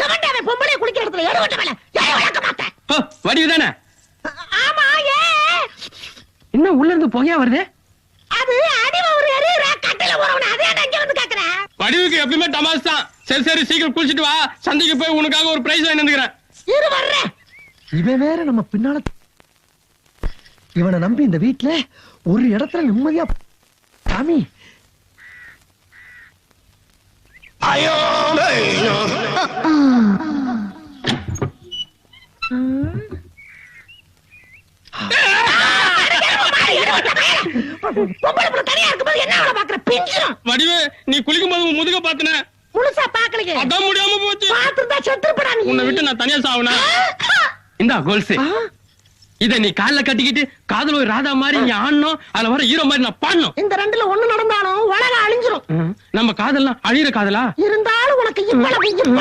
எவன்டா அவன் பொம்பளை குளிக்கிற இடத்துல எடுவட்ட வேலை ஏன் வளர்க்க மாட்டேன்? வடிவுதானே? ஆமா என்ன உள்ள இருந்து புகையா வருது? அது அடிவ ஒரு எரியற கட்டல வரவன அதே இங்க வந்து கேக்குற. வடிவுக்கு எப்பவுமே தமாஷ் தான். சரி சரி சீக்கிரம் குளிச்சிட்டு வா, சந்தைக்கு போய் உனக்காக ஒரு பிரைஸ் வாங்கி வந்துக்கிறேன். இரு வர்றேன். இவன் வேற நம்ம பின்னால இவனை நம்பி இந்த வீட்டுல ஒரு இடத்துல நிம்மதியா சாமி. ஐயோ பொம்பளை புள்ள தனியா இருக்கும்போது என்ன அவளை பாக்குற பிஞ்சிரும். வடிவு நீ குளிக்கும் போது முதுக பாத்துன. முழுசா பாக்கலையே. அதான் முடியாம போச்சு. பாத்துட்டா செத்துப்படா நீ. உன்னை விட்டு நான் தனியா சாவுனா? இந்தா கோல்ஸ். இத நீ கால்ல கட்டிக்கிட்டு காதல ஒரு ராதா மாதிரி நீ ஆடணும், அதுல வர ஹீரோ மாதிரி நான் பாடணும். இந்த ரெண்டுல ஒண்ணு நடந்தாலும் உலகம் அழிஞ்சிரும். நம்ம காதல்லாம் அழியிற காதலா இருந்தாலும் உனக்கு இவ்வளவு